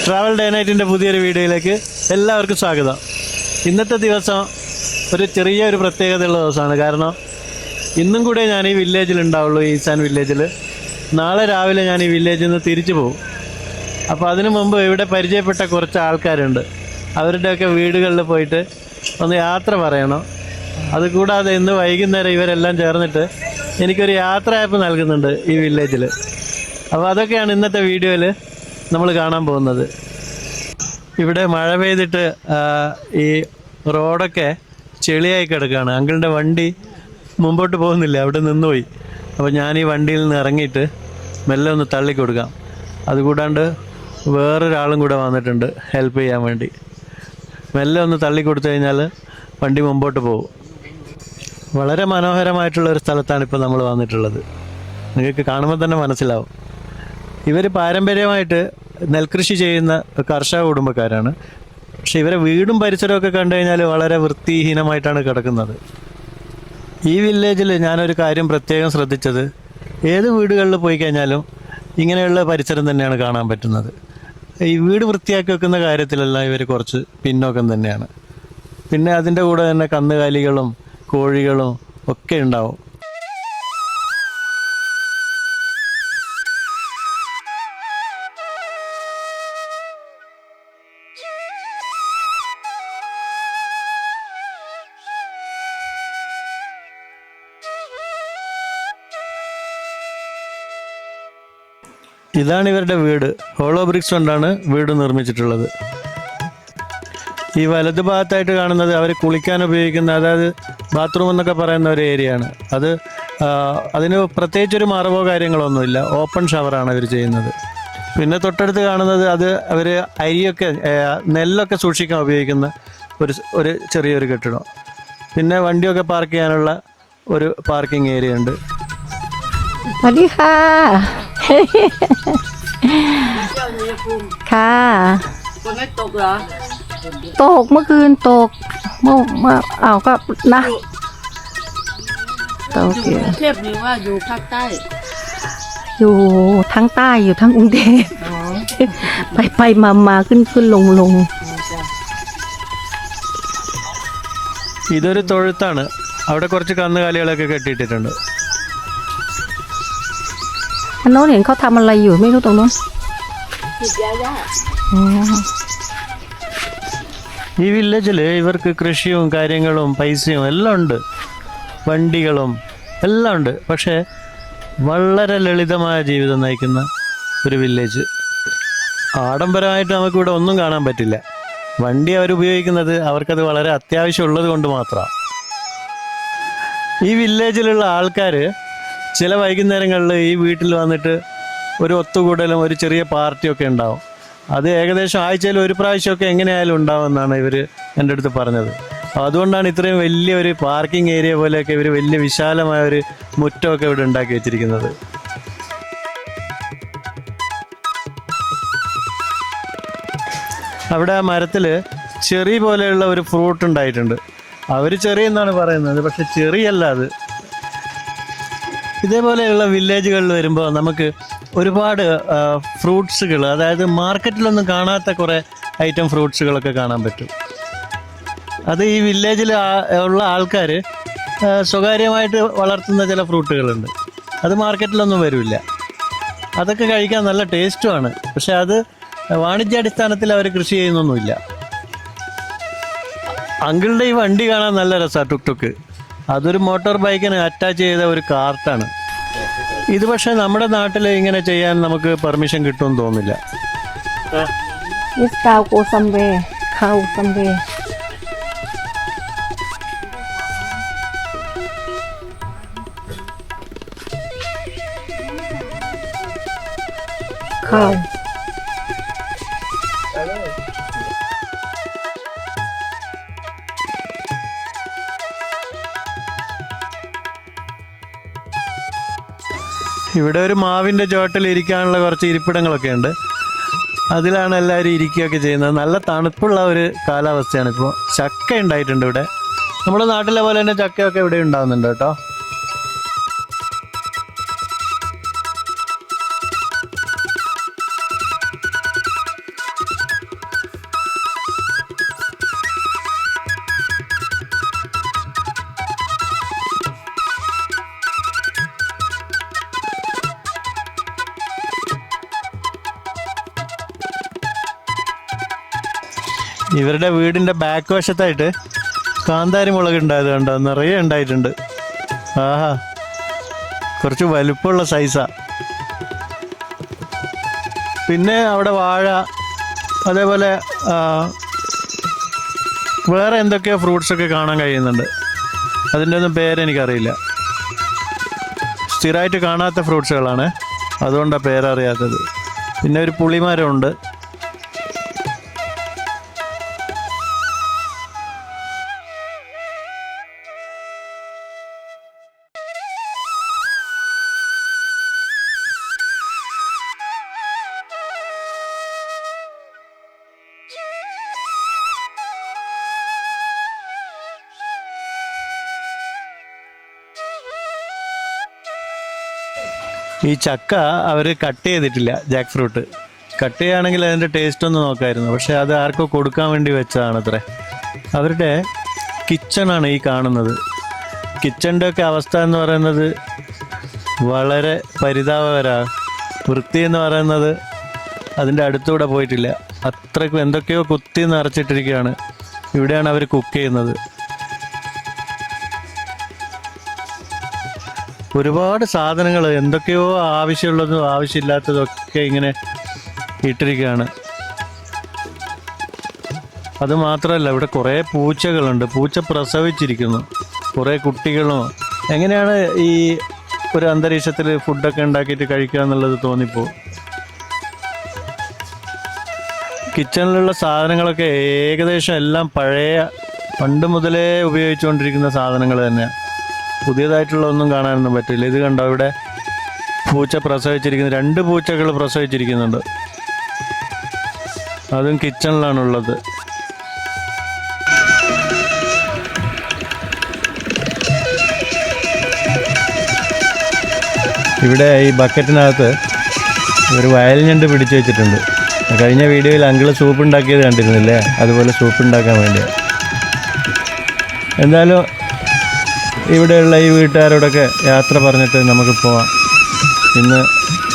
Travel day നൈറ്റിൻ്റെ പുതിയൊരു വീഡിയോയിലേക്ക് എല്ലാവർക്കും സ്വാഗതം. ഇന്നത്തെ ദിവസം ഒരു ചെറിയൊരു പ്രത്യേകതയുള്ള ദിവസമാണ്. കാരണം ഇന്നും കൂടെ ഞാൻ ഈ വില്ലേജിൽ ഉണ്ടാവുള്ളൂ, ഈസാൻ വില്ലേജിൽ. നാളെ രാവിലെ ഞാൻ ഈ വില്ലേജിൽ നിന്ന് തിരിച്ചു പോകും. അപ്പോൾ അതിനു മുമ്പ് ഇവിടെ പരിചയപ്പെട്ട കുറച്ച് ആൾക്കാരുണ്ട്. അവരുടെയൊക്കെ വീടുകളിൽ പോയിട്ട് ഒന്ന് യാത്ര പറയണം. അതുകൂടാതെ ഇന്ന് വൈകുന്നേരം ഇവരെല്ലാം ചേർന്നിട്ട് എനിക്കൊരു യാത്ര ആപ്പ് നൽകുന്നുണ്ട് ഈ വില്ലേജിൽ. അപ്പോൾ അതൊക്കെയാണ് ഇന്നത്തെ വീഡിയോയിൽ നമ്മൾ കാണാൻ പോകുന്നത്. ഇവിടെ മഴ പെയ്തിട്ട് ഈ റോഡൊക്കെ ചെളിയായി കിടക്കുകയാണ്. അങ്കിളിൻ്റെ വണ്ടി മുമ്പോട്ട് പോകുന്നില്ല, അവിടെ നിന്നുപോയി. അപ്പോൾ ഞാൻ ഈ വണ്ടിയിൽ നിന്ന് ഇറങ്ങിയിട്ട് മെല്ലെ ഒന്ന് തള്ളിക്കൊടുക്കാം. അതുകൂടാണ്ട് വേറൊരാളും കൂടെ വന്നിട്ടുണ്ട് ഹെൽപ്പ് ചെയ്യാൻ വേണ്ടി. മെല്ലെ ഒന്ന് തള്ളിക്കൊടുത്തു കഴിഞ്ഞാൽ വണ്ടി മുമ്പോട്ട് പോകും. വളരെ മനോഹരമായിട്ടുള്ളൊരു സ്ഥലത്താണ് ഇപ്പോൾ നമ്മൾ വന്നിട്ടുള്ളത്. നിങ്ങൾക്ക് കാണുമ്പോൾ തന്നെ മനസ്സിലാവും. ഇവർ പാരമ്പര്യമായിട്ട് നെൽകൃഷി ചെയ്യുന്ന കർഷക കുടുംബക്കാരാണ്. പക്ഷെ ഇവരെ വീടും പരിസരമൊക്കെ കണ്ടു കഴിഞ്ഞാൽ വളരെ വൃത്തിഹീനമായിട്ടാണ് കിടക്കുന്നത്. ഈ വില്ലേജിൽ ഞാനൊരു കാര്യം പ്രത്യേകം ശ്രദ്ധിച്ചത്, ഏത് വീടുകളിൽ പോയി കഴിഞ്ഞാലും ഇങ്ങനെയുള്ള പരിസരം തന്നെയാണ് കാണാൻ പറ്റുന്നത്. ഈ വീട് വൃത്തിയാക്കി വെക്കുന്ന കാര്യത്തിലെല്ലാം ഇവർ കുറച്ച് പിന്നോക്കം തന്നെയാണ്. പിന്നെ അതിൻ്റെ കൂടെ തന്നെ കന്നുകാലികളും കോഴികളും ഒക്കെ ഉണ്ടാവും. ഇതാണ് ഇവരുടെ വീട്. ഹോളോ ബ്രിക്സ് കൊണ്ടാണ് വീട് നിർമ്മിച്ചിട്ടുള്ളത്. ഈ വലത് ഭാഗത്തായിട്ട് കാണുന്നത് അവർ കുളിക്കാൻ ഉപയോഗിക്കുന്ന, അതായത് ബാത്റൂം എന്നൊക്കെ പറയുന്ന ഒരു ഏരിയയാണ്. അതിന് പ്രത്യേകിച്ചൊരു മറവോ കാര്യങ്ങളൊന്നുമില്ല, ഓപ്പൺ ഷവറാണ് അവർ ചെയ്യുന്നത്. പിന്നെ തൊട്ടടുത്ത് കാണുന്നത് അവർ അരിയൊക്കെ നെല്ലൊക്കെ സൂക്ഷിക്കാൻ ഉപയോഗിക്കുന്ന ഒരു ചെറിയൊരു കെട്ടിടം. പിന്നെ വണ്ടിയൊക്കെ പാർക്ക് ചെയ്യാനുള്ള ഒരു പാർക്കിംഗ് ഏരിയ ഉണ്ട്. สวัสดีค่ะค่ะฝนไม่ตกเหรอตกเมื่อคืนตกเมื่อก็นะตกอยู่กรุงเทพหรือว่าอยู่ภาคใต้อยู่ทั้งใต้อยู่ทั้งกรุงเทพไปมาขึ้นลงഇതൊരു തൊഴുത്താണ്. അവിടെ കുറച്ച് കന്നുകാലികളൊക്കെ കെട്ടിയിട്ടിട്ടുണ്ട്. อันโน้นเห็นเขาทำอะไรอยู่ไม่รู้ตรงโน้น ഈ വില്ലേജിൽ ഇവർക്ക് കൃഷിയും കാര്യങ്ങളും പൈസയും എല്ലാം ഉണ്ട്, വണ്ടികളും എല്ലാം ഉണ്ട്. പക്ഷേ വളരെ ലളിതമായ ജീവിതം നയിക്കുന്ന ഒരു വില്ലേജ്. ആഡംബരമായിട്ട് നമുക്കിവിടെ ഒന്നും കാണാൻ പറ്റില്ല. വണ്ടി അവരുപയോഗിക്കുന്നത് അവർക്കത് വളരെ അത്യാവശ്യമുള്ളത് കൊണ്ട് മാത്രമാണ്. ഈ വില്ലേജിലുള്ള ആൾക്കാർ ചില വൈകുന്നേരങ്ങളിൽ ഈ വീട്ടിൽ വന്നിട്ട് ഒരു ഒത്തുകൂടലും ഒരു ചെറിയ പാർട്ടിയൊക്കെ ഉണ്ടാവും. അത് ഏകദേശം ആഴ്ചയിൽ ഒരു പ്രാവശ്യമൊക്കെ എങ്ങനെയായാലും ഉണ്ടാവുമെന്നാണ് ഇവർ എൻ്റെ അടുത്ത് പറഞ്ഞത്. അതുകൊണ്ടാണ് ഇത്രയും വലിയ ഒരു പാർക്കിംഗ് ഏരിയ പോലെയൊക്കെ ഇവർ വലിയ വിശാലമായ ഒരു മുറ്റമൊക്കെ ഇവിടെ ഉണ്ടാക്കി വെച്ചിരിക്കുന്നത്. അവിടെ ആ മരത്തിൽ ചെറി പോലെയുള്ള ഒരു ഫ്രൂട്ട് ഉണ്ടായിട്ടുണ്ട്. അവർ ചെറി എന്നാണ് പറയുന്നത്, പക്ഷെ ചെറിയല്ല അത്. ഇതേപോലെയുള്ള വില്ലേജുകളിൽ വരുമ്പോൾ നമുക്ക് ഒരുപാട് ഫ്രൂട്ട്സുകൾ, അതായത് മാർക്കറ്റിലൊന്നും കാണാത്ത കുറേ ഐറ്റം ഫ്രൂട്ട്സുകളൊക്കെ കാണാൻ പറ്റും. അത് ഈ വില്ലേജിൽ ഉള്ള ആൾക്കാർ സ്വകാര്യമായിട്ട് വളർത്തുന്ന ചില ഫ്രൂട്ടുകളുണ്ട്. അത് മാർക്കറ്റിലൊന്നും വരില്ല. അതൊക്കെ കഴിക്കാൻ നല്ല ടേസ്റ്റുമാണ്. പക്ഷെ അത് വാണിജ്യാടിസ്ഥാനത്തിൽ അവർ കൃഷി ചെയ്യുന്നൊന്നുമില്ല. അങ്കിളുടെ ഈ വണ്ടി കാണാൻ നല്ല രസമാണ്, ടുക് ടുക്ക്. അതൊരു മോട്ടോർ ബൈക്കിന് അറ്റാച്ച് ചെയ്ത ഒരു കാർട്ടാണ് ഇത്. പക്ഷേ നമ്മുടെ നാട്ടിൽ ഇങ്ങനെ ചെയ്യാൻ നമുക്ക് പെർമിഷൻ കിട്ടുമെന്ന് തോന്നുന്നില്ല. ഇവിടെ ഒരു മാവിൻ്റെ ചോട്ടിൽ ഇരിക്കാനുള്ള കുറച്ച് ഇരിപ്പിടങ്ങളൊക്കെ ഉണ്ട്. അതിലാണ് എല്ലാവരും ഇരിക്കുകയൊക്കെ ചെയ്യുന്നത്. നല്ല തണുപ്പുള്ള ഒരു കാലാവസ്ഥയാണ് ഇപ്പോൾ. ചക്ക ഉണ്ടായിട്ടുണ്ട് ഇവിടെ. നമ്മുടെ നാട്ടിലെ പോലെ തന്നെ ചക്കയൊക്കെ ഇവിടെ ഉണ്ടാകുന്നുണ്ട് കേട്ടോ. ഇവരുടെ വീടിൻ്റെ ബാക്ക് വശത്തായിട്ട് കാന്താരി മുളക് ഉണ്ടായത് കണ്ടോ, നിറയെ ഉണ്ടായിട്ടുണ്ട്. ആഹാ, കുറച്ച് വലുപ്പമുള്ള സൈസാ. പിന്നെ അവിടെ വാഴ, അതേപോലെ വേറെ എന്തൊക്കെയോ ഫ്രൂട്ട്സൊക്കെ കാണാൻ കഴിയുന്നുണ്ട്. അതിൻ്റെ ഒന്നും പേരെനിക്കറിയില്ല. സ്ഥിരമായിട്ട് കാണാത്ത ഫ്രൂട്ട്സുകളാണ്, അതുകൊണ്ടാണ് പേരറിയാത്തത്. പിന്നെ ഒരു പുളിമരമുണ്ട്. ഈ ചക്ക അവർ കട്ട് ചെയ്തിട്ടില്ല, ജാക്ക് ഫ്രൂട്ട്. കട്ട് ചെയ്യുകയാണെങ്കിൽ അതിൻ്റെ ടേസ്റ്റ് ഒന്ന് നോക്കായിരുന്നു. പക്ഷെ അത് ആർക്കോ കൊടുക്കാൻ വേണ്ടി വെച്ചതാണ് അത്രേ. അവരുടെ കിച്ചണാണ് ഈ കാണുന്നത്. കിച്ചണിൻ്റെ ഒക്കെ അവസ്ഥ എന്ന് പറയുന്നത് വളരെ പരിതാപകരമാണ്. വൃത്തി എന്ന് പറയുന്നത് അതിൻ്റെ അടുത്തൂടെ പോയിട്ടില്ല. അത്രയ്ക്കും എന്തൊക്കെയോ കുത്തി നിറച്ചിട്ടിരിക്കുകയാണ്. ഇവിടെയാണ് അവർ കുക്ക് ചെയ്യുന്നത്. ഒരുപാട് സാധനങ്ങൾ, എന്തൊക്കെയോ ആവശ്യമുള്ളതും ആവശ്യമില്ലാത്തതും ഒക്കെ ഇങ്ങനെ ഇട്ടിരിക്കുകയാണ്. അതുമാത്രമല്ല, ഇവിടെ കുറേ പൂച്ചകളുണ്ട്. പൂച്ച പ്രസവിച്ചിരിക്കുന്നു, കുറേ കുട്ടികളും. എങ്ങനെയാണ് ഈ ഒരു അന്തരീക്ഷത്തിൽ ഫുഡൊക്കെ ഉണ്ടാക്കിയിട്ട് കഴിക്കുക എന്നുള്ളത് തോന്നിപ്പോ. കിച്ചണിലുള്ള സാധനങ്ങളൊക്കെ ഏകദേശം എല്ലാം പഴയ പണ്ട് മുതലേ ഉപയോഗിച്ചുകൊണ്ടിരിക്കുന്ന സാധനങ്ങൾ തന്നെയാണ്. പുതിയതായിട്ടുള്ള ഒന്നും കാണാനൊന്നും പറ്റില്ല. ഇത് കണ്ടോ, ഇവിടെ പൂച്ച പ്രസവിച്ചിരിക്കുന്നു. 2 പൂച്ചകൾ പ്രസവിച്ചിരിക്കുന്നുണ്ട്. അതും കിച്ചണിലാണുള്ളത്. ഇവിടെ ഈ ബക്കറ്റിനകത്ത് ഒരു വയൽ ഞണ്ട് പിടിച്ചു വെച്ചിട്ടുണ്ട്. കഴിഞ്ഞ വീഡിയോയിൽ അങ്കിള് സൂപ്പ് ഉണ്ടാക്കിയത് കണ്ടിരുന്നില്ലേ, അതുപോലെ സൂപ്പ് ഉണ്ടാക്കാൻ വേണ്ടിയാണ്. എന്തായാലും ഇവിടെയുള്ള ഈ വീട്ടുകാരോടൊക്കെ യാത്ര പറഞ്ഞിട്ട് നമുക്ക് പോവാം. ഇന്ന്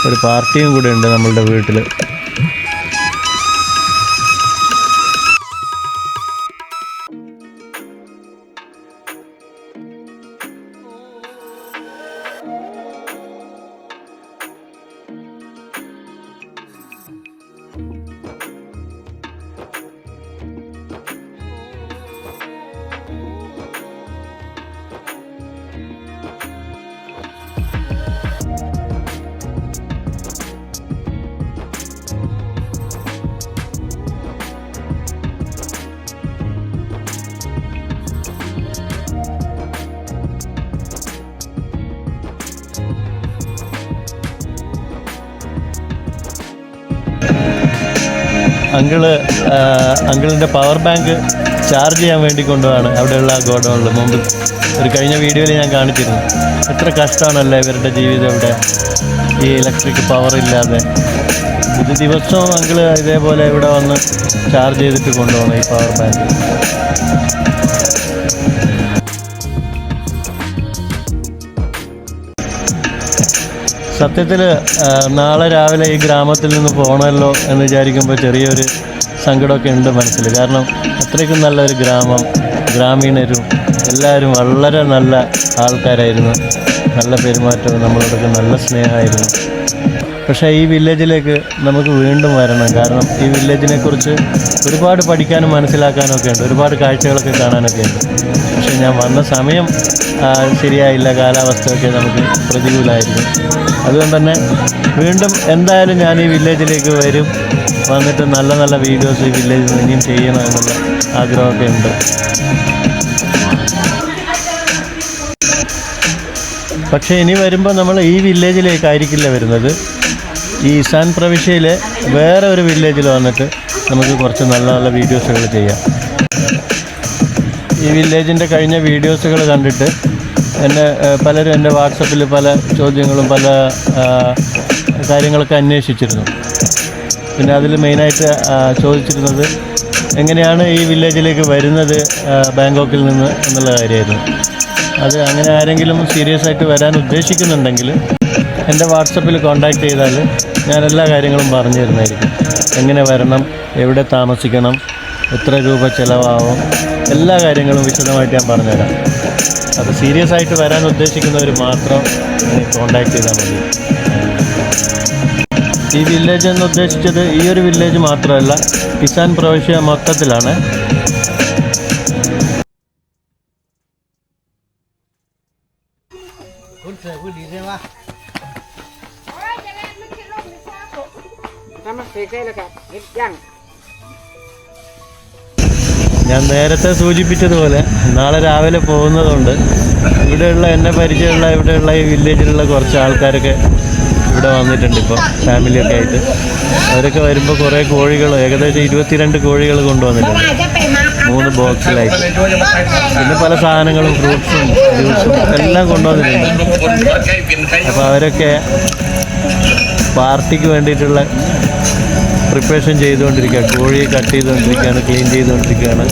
ഒരു പാർട്ടിയും കൂടെ ഉണ്ട് നമ്മളുടെ വീട്ടിൽ. അങ്കിളിൻ്റെ പവർ ബാങ്ക് ചാർജ് ചെയ്യാൻ വേണ്ടി കൊണ്ടുപോവാണ് അവിടെയുള്ള ആ ഗോഡൗണിൽ. മുമ്പ് ഒരു കഴിഞ്ഞ വീഡിയോയിൽ ഞാൻ കാണിച്ചിരുന്നു. എത്ര കഷ്ടമാണല്ലേ ഇവരുടെ ജീവിതം ഇവിടെ, ഈ ഇലക്ട്രിക് പവർ ഇല്ലാതെ. ഇത് ദിവസവും അങ്കിള് ഇതേപോലെ ഇവിടെ വന്ന് ചാർജ് ചെയ്തിട്ട് കൊണ്ടുപോകണം ഈ പവർ ബാങ്ക്. സത്യത്തിൽ നാളെ രാവിലെ ഈ ഗ്രാമത്തിൽ നിന്ന് പോകണമല്ലോ എന്ന് വിചാരിക്കുമ്പോൾ ചെറിയൊരു സങ്കടമൊക്കെ ഉണ്ട് മനസ്സിൽ. കാരണം അത്രയ്ക്കും നല്ലൊരു ഗ്രാമം, ഗ്രാമീണരും എല്ലാവരും വളരെ നല്ല ആൾക്കാരായിരുന്നു. നല്ല പെരുമാറ്റവും നമ്മളോടൊക്കെ നല്ല സ്നേഹമായിരുന്നു. പക്ഷേ ഈ വില്ലേജിലേക്ക് നമുക്ക് വീണ്ടും വരണം. കാരണം ഈ വില്ലേജിനെക്കുറിച്ച് ഒരുപാട് പഠിക്കാനും മനസ്സിലാക്കാനും ഒക്കെ ഉണ്ട്, ഒരുപാട് കാഴ്ചകളൊക്കെ കാണാനൊക്കെ ഉണ്ട്. പക്ഷേ ഞാൻ വന്ന സമയം ശരിയായില്ല, കാലാവസ്ഥയൊക്കെ നമുക്ക് പ്രതികൂലമായിരുന്നു. അതുകൊണ്ട് തന്നെ വീണ്ടും എന്തായാലും ഞാൻ ഈ വില്ലേജിലേക്ക് വരും. വന്നിട്ട് നല്ല നല്ല വീഡിയോസ് ഈ വില്ലേജിൽ നിന്ന് ഇനിയും ചെയ്യണം എന്നുള്ള ആഗ്രഹമൊക്കെ ഉണ്ട്. പക്ഷേ ഇനി വരുമ്പോൾ നമ്മൾ ഈ വില്ലേജിലേക്കായിരിക്കില്ല വരുന്നത്. ഈ ഈസാൻ പ്രവിശ്യയിലെ വേറെ ഒരു വില്ലേജിൽ വന്നിട്ട് നമുക്ക് കുറച്ച് നല്ല നല്ല വീഡിയോസുകൾ ചെയ്യാം. ഈ വില്ലേജിൻ്റെ കഴിഞ്ഞ വീഡിയോസുകൾ കണ്ടിട്ട് പലരും എൻ്റെ വാട്സപ്പിൽ പല ചോദ്യങ്ങളും പല കാര്യങ്ങളൊക്കെ അന്വേഷിച്ചിരുന്നു. പിന്നെ അതിൽ മെയിനായിട്ട് ചോദിച്ചിരുന്നത് എങ്ങനെയാണ് ഈ വില്ലേജിലേക്ക് വരുന്നത് ബാങ്കോക്കിൽ നിന്ന് എന്നുള്ള കാര്യമായിരുന്നു. അത് അങ്ങനെ ആരെങ്കിലും സീരിയസ് ആയിട്ട് വരാൻ ഉദ്ദേശിക്കുന്നുണ്ടെങ്കിൽ എൻ്റെ വാട്സപ്പിൽ കോൺടാക്റ്റ് ചെയ്താൽ ഞാൻ എല്ലാ കാര്യങ്ങളും പറഞ്ഞു തരുന്നതായിരിക്കും. എങ്ങനെ വരണം, എവിടെ താമസിക്കണം, എത്ര രൂപ ചിലവാകും, എല്ലാ കാര്യങ്ങളും വിശദമായിട്ട് ഞാൻ പറഞ്ഞുതരാം. അത് സീരിയസ് ആയിട്ട് വരാൻ ഉദ്ദേശിക്കുന്നവർ മാത്രം കോണ്ടാക്ട് ചെയ്താൽ മതി. ഈ വില്ലേജ് എന്ന് ഉദ്ദേശിച്ചത് ഈ ഒരു വില്ലേജ് മാത്രമല്ല, കിസാൻ പ്രവിശ്യ മൊത്തത്തിലാണ്. ഞാൻ നേരത്തെ സൂചിപ്പിച്ചതുപോലെ നാളെ രാവിലെ പോകുന്നതുകൊണ്ട് ഇവിടെയുള്ള എന്നെ പരിചയമുള്ള ഇവിടെയുള്ള ഈ വില്ലേജിലുള്ള കുറച്ച് ആൾക്കാരൊക്കെ ഇവിടെ വന്നിട്ടുണ്ട്. ഇപ്പോൾ ഫാമിലിയൊക്കെ ആയിട്ട് അവരൊക്കെ വരുമ്പോൾ കുറേ കോഴികൾ, ഏകദേശം 22 കോഴികൾ കൊണ്ടുവന്നിട്ടുണ്ട് 3 ബോക്സിലായിട്ട്. പിന്നെ പല സാധനങ്ങളും, ഫ്രൂട്ട്സും ജ്യൂസും എല്ലാം കൊണ്ടുവന്നിട്ടുണ്ട്. അപ്പോൾ അവരൊക്കെ പാർട്ടിക്ക് വേണ്ടിയിട്ടുള്ള പ്രിപ്പറേഷൻ ചെയ്തുകൊണ്ടിരിക്കുക. കോഴിയെ കട്ട് ചെയ്തുകൊണ്ടിരിക്കുകയാണ്, ക്ലീൻ ചെയ്തുകൊണ്ടിരിക്കുകയാണ്.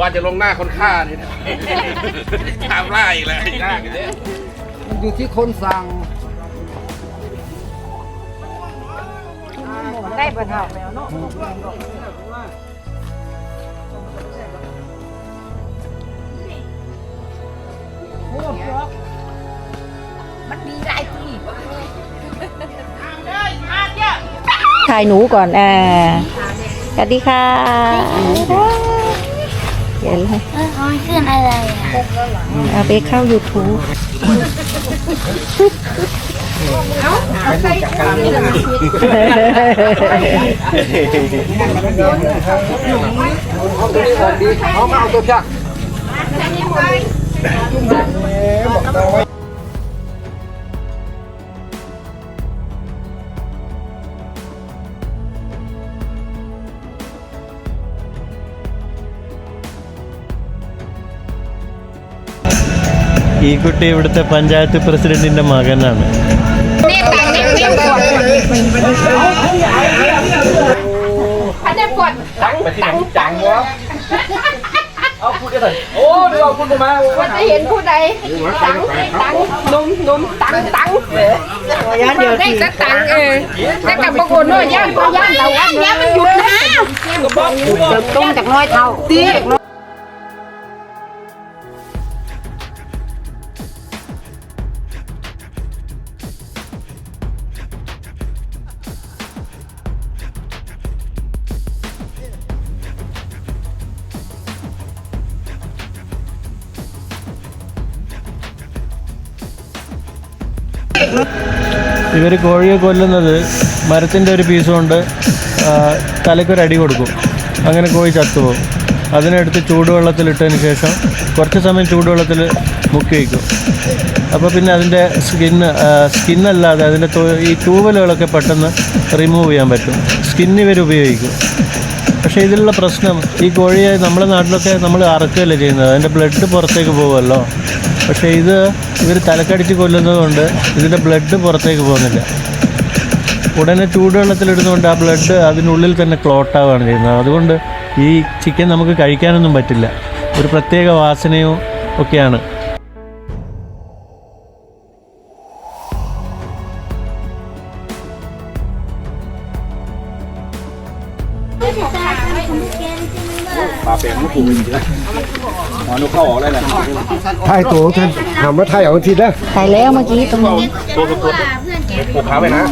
ว่าจะลงหน้าคนฆ่านี่นะทำไล่เลยยากเลย มันอยู่ที่คนสั่งได้ปะเท่ามันมีหลายที่ ถ่ายหนูก่อนสวัสดีค่ะเห็นเลย ขึ้นอะไรอ่ะ เอาไปเข้า YouTube เอามาเอาตัวจัก ഈ കുട്ടി ഇവിടുത്തെ പഞ്ചായത്ത് പ്രസിഡന്റിന്റെ മകനാണ്.เอาพูดกันเลยโอ้เดี๋ยวพูดมา ว่าจะเห็นผู้ใดตังนุ่มตังได้จะตังแต่กับบางคนว่าย่านเราย่านมันหยุดนะเติมต้มจากน้อยเท่าตี ഇവർ കോഴിയെ കൊല്ലുന്നത് മരത്തിൻ്റെ ഒരു പീസ് കൊണ്ട് തലയ്ക്കൊരടി കൊടുക്കും. അങ്ങനെ കോഴി ചത്തുപോകും. അതിനെടുത്ത് ചൂടുവെള്ളത്തിലിട്ടതിന് ശേഷം കുറച്ച് സമയം ചൂടുവെള്ളത്തിൽ മുക്കി വയ്ക്കും. അപ്പോൾ പിന്നെ അതിൻ്റെ സ്കിന്നല്ലാതെ അതിൻ്റെ ഈ തൂവലുകളൊക്കെ പെട്ടെന്ന് റിമൂവ് ചെയ്യാൻ പറ്റും. സ്കിന്ന് ഇവർ ഉപയോഗിക്കും. പക്ഷേ ഇതിലുള്ള പ്രശ്നം, ഈ കോഴിയെ നമ്മുടെ നാട്ടിലൊക്കെ നമ്മൾ അറക്കുകയല്ലേ ചെയ്യുന്നത്, അതിൻ്റെ ബ്ലഡ് പുറത്തേക്ക് പോകുമല്ലോ. പക്ഷേ ഇത് ഇവർ തലക്കടിച്ച് കൊല്ലുന്നത് കൊണ്ട് ഇതിൻ്റെ ബ്ലഡ് പുറത്തേക്ക് പോകുന്നില്ല. ഉടനെ ചൂടുവെള്ളത്തിലിടുന്നതുകൊണ്ട് ആ ബ്ലഡ് അതിനുള്ളിൽ തന്നെ ക്ലോട്ടാവുകയാണ് ചെയ്യുന്നത്. അതുകൊണ്ട് ഈ ചിക്കൻ നമുക്ക് കഴിക്കാനൊന്നും പറ്റില്ല. ഒരു പ്രത്യേക വാസനയും ഒക്കെയാണ്.ปลาเปรย์มันถูกจริงๆนะหมอนุเข้าออกได้เลย ถ่ายตัวท่านถามว่าถ่ายเอาทีนะ ถ่ายแล้วเมื่อกี้ตรงนี้ ตัวปลูกขาไปนะ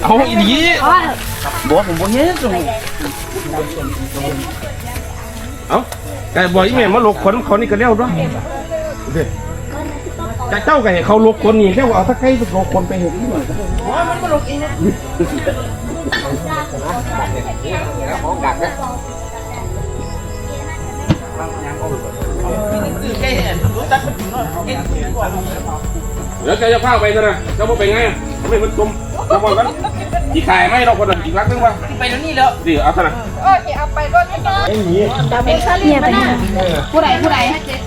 เอาอีนี้บอกผมบอกเฮ้ยเอาไก่บอกอีเมลมาลกคนนี่ก็เลี้ยวด้วยไก่เจ้าไก่เขาลกคนนี่เลี้ยวเอาถ้าใกล้ลกคนไปเห็นที่ไหนมันก็ลกเองนะของดักนะเดี๋ยวแกจะพาไปซะนะเจ้าพวกไปไงทำไมมันจมเจ้าพวกนั้นอีกขายไม่เราคนอีกรักนึงป่ะไปแล้วนี่แล้วดิเอาซะนะเอาไปรถไอ้หนีผู้ใด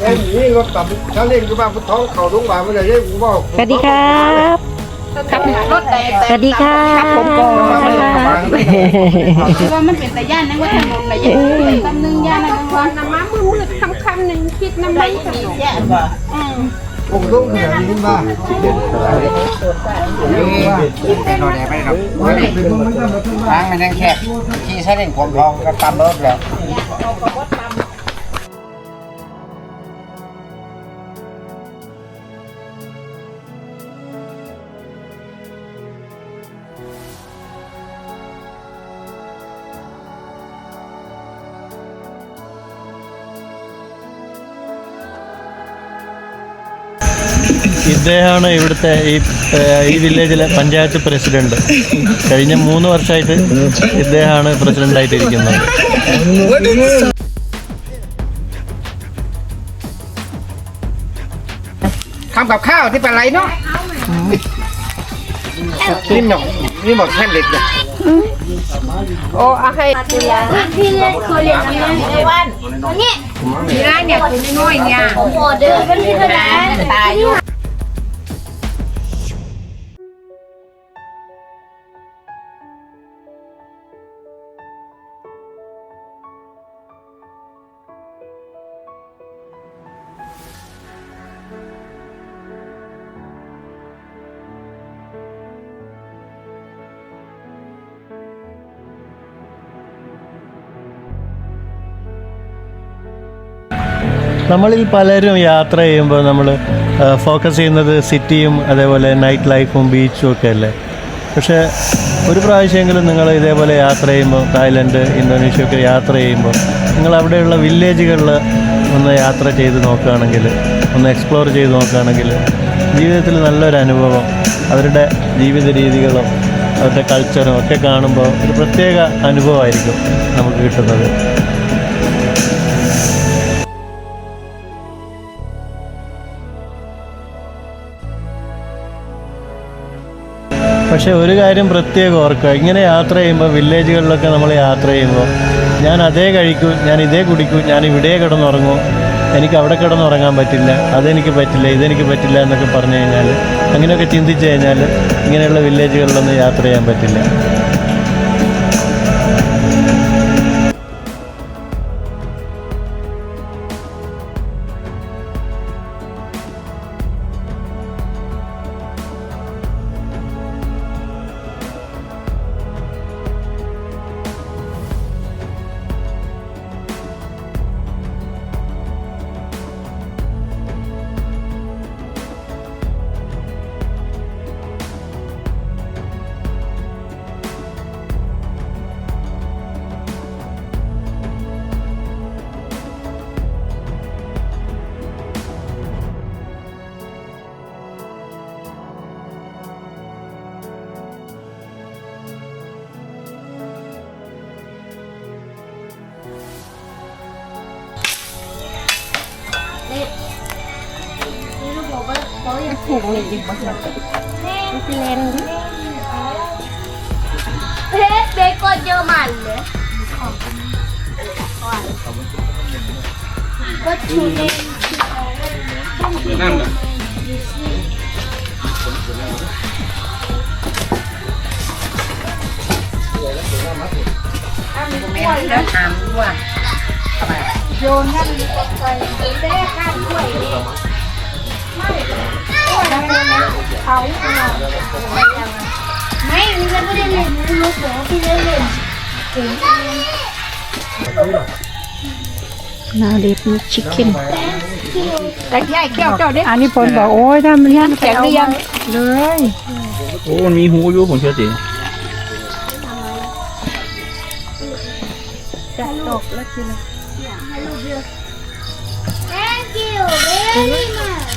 ไอ้หนีรถตับถ้าเล่นก็มาท้องเข่าท้องบ่าไม่ได้กูบอก สวัสดีครับรถสวัสดีค่ะผมกองว่ามันเป็นตะย่านนั่งว่าถนนตะย่านตำนึงย่านนั่งว่าน้ำมืดคำหนึ่งคิดน้ำไหลแย่กว่า ทางมันยังแคบที่ใช้เล่นความทองก็ตามรถแล้ว ഇദ്ദേഹമാണ് ഇവിടുത്തെ ഈ വില്ലേജിലെ പഞ്ചായത്ത് പ്രസിഡന്റ്. കഴിഞ്ഞ 3 വർഷമായിട്ട് ഇദ്ദേഹമാണ് പ്രസിഡന്റായിട്ടിരിക്കുന്നത്.ทำกับข้าวที่เป็นไรเนาะนี่หนอกนี่หมดแค่เด็กเนี่ย โอ้อาใคร พี่เล่นเขาเรียนอะไรไอ้วันนี่ มีร้านเนี่ยตัวน้อยเนี่ย โอ้โหเดินเป็นที่เท่านั้นตายอยู่ നമ്മളിൽ പലരും യാത്ര ചെയ്യുമ്പോൾ നമ്മൾ ഫോക്കസ് ചെയ്യുന്നത് സിറ്റിയും അതേപോലെ നൈറ്റ് ലൈഫും ബീച്ചും ഒക്കെ അല്ലേ. പക്ഷേ ഒരു പ്രാവശ്യമെങ്കിലും നിങ്ങൾ ഇതേപോലെ യാത്ര ചെയ്യുമ്പോൾ തായ്ലൻഡ്, ഇന്തോനേഷ്യ ഒക്കെ യാത്ര ചെയ്യുമ്പോൾ നിങ്ങൾ അവിടെയുള്ള വില്ലേജുകളിൽ ഒന്ന് യാത്ര ചെയ്ത് നോക്കുകയാണെങ്കിൽ, ഒന്ന് എക്സ്പ്ലോർ ചെയ്ത് നോക്കുകയാണെങ്കിൽ ജീവിതത്തിൽ നല്ലൊരു അനുഭവം, അവരുടെ ജീവിത രീതികളും അവരുടെ കൾച്ചറും ഒക്കെ കാണുമ്പോൾ ഒരു പ്രത്യേക അനുഭവമായിരിക്കും നമുക്ക് കിട്ടുന്നത്. പക്ഷേ ഒരു കാര്യം പ്രത്യേകം ഓർക്കുക, ഇങ്ങനെ യാത്ര ചെയ്യുമ്പോൾ വില്ലേജുകളിലൊക്കെ നമ്മൾ യാത്ര ചെയ്യുമ്പോൾ ഞാൻ അതേ കഴിക്കൂ, ഞാൻ ഇതേ കുടിക്കൂ, ഞാൻ ഇവിടെ കിടന്നുറങ്ങൂ, എനിക്ക് അവിടെ കിടന്നുറങ്ങാൻ പറ്റില്ല, അതെനിക്ക് പറ്റില്ല, ഇതെനിക്ക് പറ്റില്ല എന്നൊക്കെ പറഞ്ഞു കഴിഞ്ഞാൽ, അങ്ങനെയൊക്കെ ചിന്തിച്ച് കഴിഞ്ഞാൽ ഇങ്ങനെയുള്ള വില്ലേജുകളിലൊന്നും യാത്ര ചെയ്യാൻ പറ്റില്ല. Beko Jomale. What's your name? นั่นแหละ โยนนั่นไปแด้ข้ามด้วยเขาไม่มีฉันไม่ได้เล่นไม่รู้เหรอพี่เล่นเล่น Now they put chicken. แต่ใหญ่แก้วเจ้าเด้ อันนี้ผลบอกโอ้ยถ้ามันย่าง แข็งหรือยัง เลย โอ้มันมีหูอยู่ผมเชื่อสิ จะตกแล้วกิน Thank you very much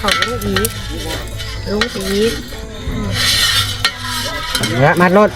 ของลูกอีกลูกอีก เนี่ยมัดรถ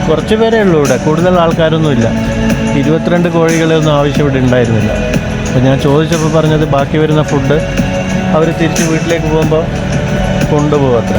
കുറച്ച് പേരേ ഉള്ളൂ ഇവിടെ, കൂടുതൽ ആൾക്കാരൊന്നുമില്ല. 22 കോഴികളൊന്നും ആവശ്യം ഇവിടെ ഉണ്ടായിരുന്നില്ല. അപ്പോൾ ഞാൻ ചോദിച്ചപ്പോൾ പറഞ്ഞത് ബാക്കി വരുന്ന ഫുഡ് അവർ തിരിച്ച് വീട്ടിലേക്ക് പോകുമ്പോൾ കൊണ്ടുപോകും അത്ര.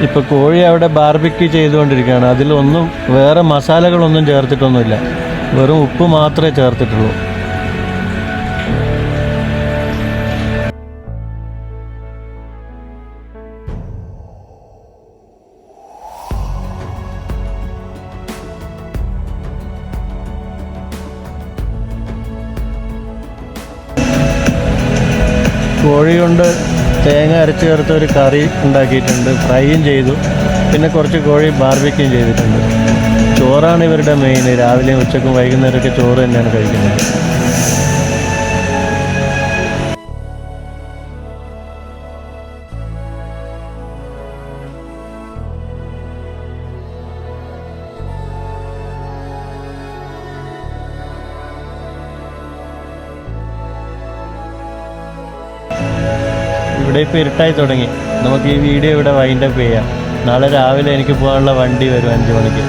ഇപ്പോൾ കോഴി അവിടെ ബാർബിക്യൂ ചെയ്തുകൊണ്ടിരിക്കുകയാണ്. അതിലൊന്നും വേറെ മസാലകളൊന്നും ചേർത്തിട്ടൊന്നുമില്ല, വെറും ഉപ്പ് മാത്രമേ ചേർത്തിട്ടുള്ളൂ. കോഴി കൊണ്ട് തേങ്ങ അരച്ച് ചേർത്ത് ഒരു കറി ഉണ്ടാക്കിയിട്ടുണ്ട്, ഫ്രൈയും ചെയ്തു. പിന്നെ കുറച്ച് കോഴി ബാർബിക്യൂം ചെയ്തിട്ടുണ്ട്. ചോറാണ് ഇവരുടെ മെയിൻ. രാവിലെയും ഉച്ചക്കും വൈകുന്നേരമൊക്കെ ചോറ് തന്നെയാണ് കഴിക്കുന്നത്. ഇവിടെ ഇപ്പോൾ ഇരുട്ടായി തുടങ്ങി. നമുക്ക് ഈ വീഡിയോ ഇവിടെ വൈൻഡപ്പ് ചെയ്യാം. നാളെ രാവിലെ എനിക്ക് പോകാനുള്ള വണ്ടി വരും 5 മണിക്ക്.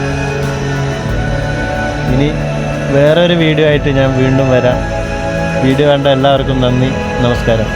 ഇനി വേറൊരു വീഡിയോ ആയിട്ട് ഞാൻ വീണ്ടും വരാം. വീഡിയോ കണ്ട എല്ലാവർക്കും നന്ദി, നമസ്കാരം.